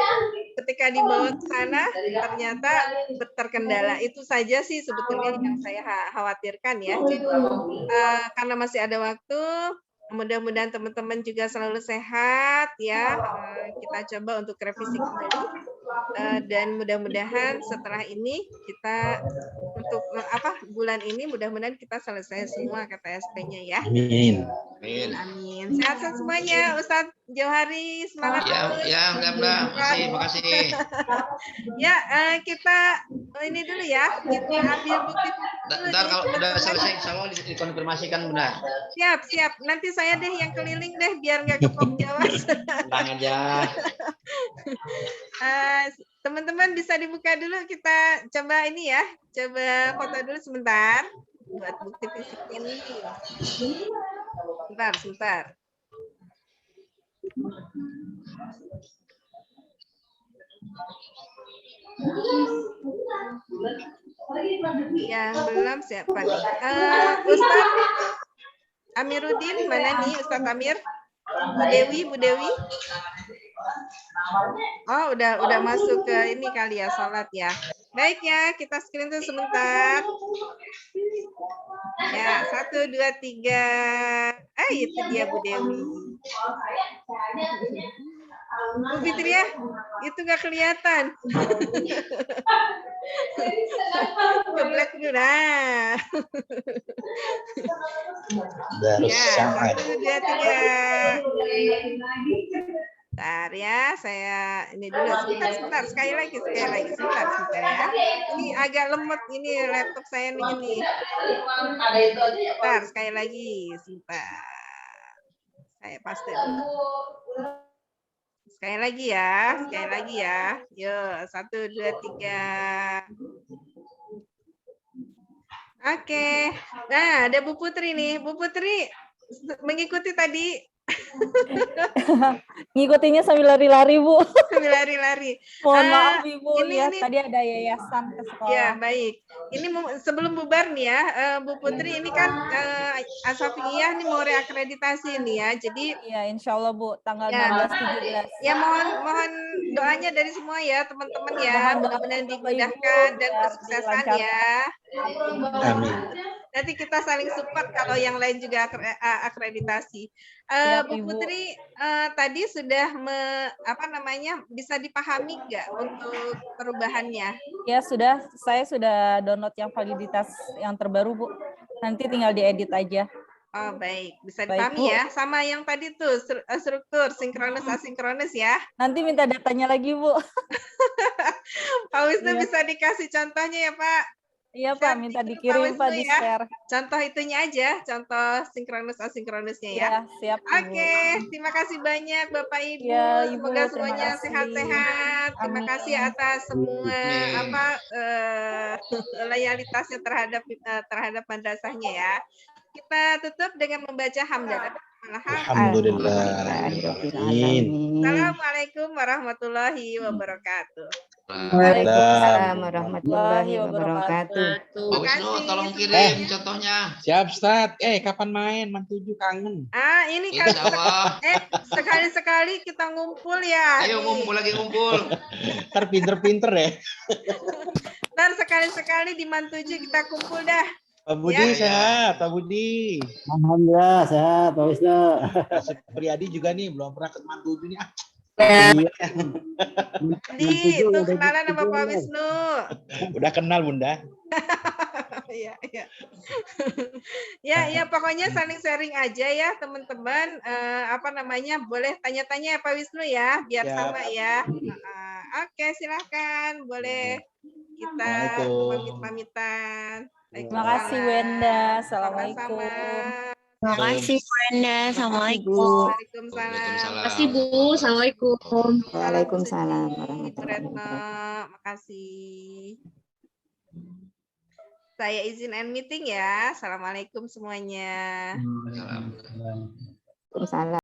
[SPEAKER 1] ketika dibawa ke sana ternyata terkendala. Itu saja sih sebetulnya yang saya khawatirkan ya. Jadi karena masih ada waktu, mudah-mudahan teman-teman juga selalu sehat ya. Kita coba untuk revisi kembali dan mudah-mudahan setelah ini kita untuk bulan ini mudah-mudahan kita selesai semua KTSP-nya ya.
[SPEAKER 4] Amin.
[SPEAKER 3] Amin.
[SPEAKER 1] Amin. Sehat semuanya, Ustadz Johari, semangat terus.
[SPEAKER 3] Ya, makasih.
[SPEAKER 1] Ya, kita ini dulu ya, kita ambil bukti.
[SPEAKER 3] Ntar kalau udah selesai, insya Allah dikonfirmasikan benar.
[SPEAKER 1] Siap. Nanti saya deh yang keliling deh, biar nggak kepok Jawas.
[SPEAKER 3] Tenang aja.
[SPEAKER 1] Teman-teman bisa dibuka dulu, kita coba ini ya, coba foto dulu sebentar buat bukti fisiknya nih. Sebentar. Yang belum siapa nih? Ustaz Amiruddin, mana nih Ustaz Amir? Bu Dewi. Oh, udah masuk ke ini kali ya, sholat ya. Baik ya, kita screen tuh sebentar. Ya, 1, 2, 3. Itu dia Bu Dewi. Bu Fitria, itu nggak kelihatan. Keblek dulu. Nah. Ya, 1, 2, 3. Bentar ya, saya ini dulu sebentar. Sekali lagi sebentar ya. Ini agak lemot ini laptop saya ini. Bentar, sekali lagi sebentar. Saya paste dulu. Sekali lagi ya. Yuk, 1, 2, 3. Oke. Nah, ada Bu Putri nih. Bu Putri mengikuti tadi.
[SPEAKER 8] Ngikutinnya sambil lari-lari, Bu.
[SPEAKER 1] Sambil lari-lari.
[SPEAKER 8] Mohon maaf, Ibu.
[SPEAKER 1] Ini,
[SPEAKER 8] Tadi ada yayasan ke sekolah.
[SPEAKER 1] Ya, baik. Ini sebelum bubar nih ya, Bu Putri, ini kan Asafiyah ini mau reakreditasi nih ya. Jadi
[SPEAKER 8] Iya, insya Allah, Bu. Tanggal
[SPEAKER 1] ya,
[SPEAKER 8] 16-17.
[SPEAKER 1] Ya, mohon doanya dari semua ya, teman-teman ya. Mudah-mudahan dimudahkan dan kesuksesan ya.
[SPEAKER 4] Amin.
[SPEAKER 1] Nanti kita saling support kalau yang lain juga akreditasi. Bu Putri tadi sudah bisa dipahami nggak untuk perubahannya?
[SPEAKER 8] Ya, sudah. Saya sudah download yang validitas yang terbaru, Bu. Nanti tinggal diedit aja.
[SPEAKER 1] Oh, baik. Bisa
[SPEAKER 8] Baik,
[SPEAKER 1] dipahami
[SPEAKER 8] Bu.
[SPEAKER 1] ya. Sama yang tadi tuh struktur sinkronus asinkronus ya.
[SPEAKER 8] Nanti minta datanya lagi, Bu.
[SPEAKER 1] Pak Wisnu
[SPEAKER 8] Iya.
[SPEAKER 1] bisa dikasih contohnya ya, Pak.
[SPEAKER 8] Iya,
[SPEAKER 1] Share
[SPEAKER 8] Pak,
[SPEAKER 1] di
[SPEAKER 8] minta
[SPEAKER 1] grup Pak
[SPEAKER 8] dikirim, Pak,
[SPEAKER 1] Wisnu ya.
[SPEAKER 8] di-share.
[SPEAKER 1] Contoh itunya aja, contoh sinkronus asinkronusnya ya.
[SPEAKER 8] Iya, siap, Ibu.
[SPEAKER 1] Oke, terima kasih banyak Bapak Ibu.
[SPEAKER 8] Ya, Ibu,
[SPEAKER 1] Semoga
[SPEAKER 8] terima
[SPEAKER 1] semuanya
[SPEAKER 8] kasih.
[SPEAKER 1] sehat-sehat. Terima
[SPEAKER 8] Amin.
[SPEAKER 1] kasih atas semua
[SPEAKER 3] Amin.
[SPEAKER 1] loyalitasnya terhadap madrasahnya ya. Kita tutup dengan membaca hamdalah.
[SPEAKER 4] Alhamdulillah. Amin.
[SPEAKER 1] Assalamualaikum warahmatullahi wabarakatuh.
[SPEAKER 7] Waalaikumsalam warahmatullahi wabarakatuh.
[SPEAKER 3] Pak Wisnu, tolong kirim contohnya.
[SPEAKER 4] Siap, Ustaz. Kapan main? Man7 kangen.
[SPEAKER 1] Ini kan
[SPEAKER 3] Insya Allah.
[SPEAKER 1] sekali-sekali kita ngumpul ya.
[SPEAKER 3] Ayo ngumpul lagi ngumpul.
[SPEAKER 4] Ntar pinter-pinter ya.
[SPEAKER 1] Ntar sekali-sekali di Man7 kita kumpul dah.
[SPEAKER 4] Pak Budi
[SPEAKER 3] Ya.
[SPEAKER 4] sehat, Pak Budi.
[SPEAKER 5] Alhamdulillah sehat Pak Wisnu.
[SPEAKER 4] Priyadi juga nih belum pernah ke Man7 nih.
[SPEAKER 1] Di itu kenalan sama Pak Wisnu.
[SPEAKER 4] Udah kenal Bunda.
[SPEAKER 1] Iya, iya. Ya, pokoknya saling sharing aja ya teman-teman. Boleh tanya-tanya ya Pak Wisnu ya, biar
[SPEAKER 4] Siap.
[SPEAKER 1] sama ya. Oke, silakan. Boleh kita
[SPEAKER 4] Assalamualaikum.
[SPEAKER 1] pamit-pamitan.
[SPEAKER 8] Terima kasih, Wenda. Assalamualaikum.
[SPEAKER 1] Sama-sama.
[SPEAKER 7] Terima kasih, Wenda. Assalamualaikum.
[SPEAKER 1] Waalaikumsalam.
[SPEAKER 3] Waalaikumsalam.
[SPEAKER 7] Makasih, Bu. Assalamualaikum.
[SPEAKER 1] Waalaikumsalam
[SPEAKER 7] Waalaikumsalam
[SPEAKER 1] Bu
[SPEAKER 7] warahmatullahi
[SPEAKER 1] Retno.
[SPEAKER 7] wabarakatuh.
[SPEAKER 1] Makasih. Saya izin end meeting ya. Assalamualaikum semuanya.
[SPEAKER 3] Salam.
[SPEAKER 7] Waalaikumsalam.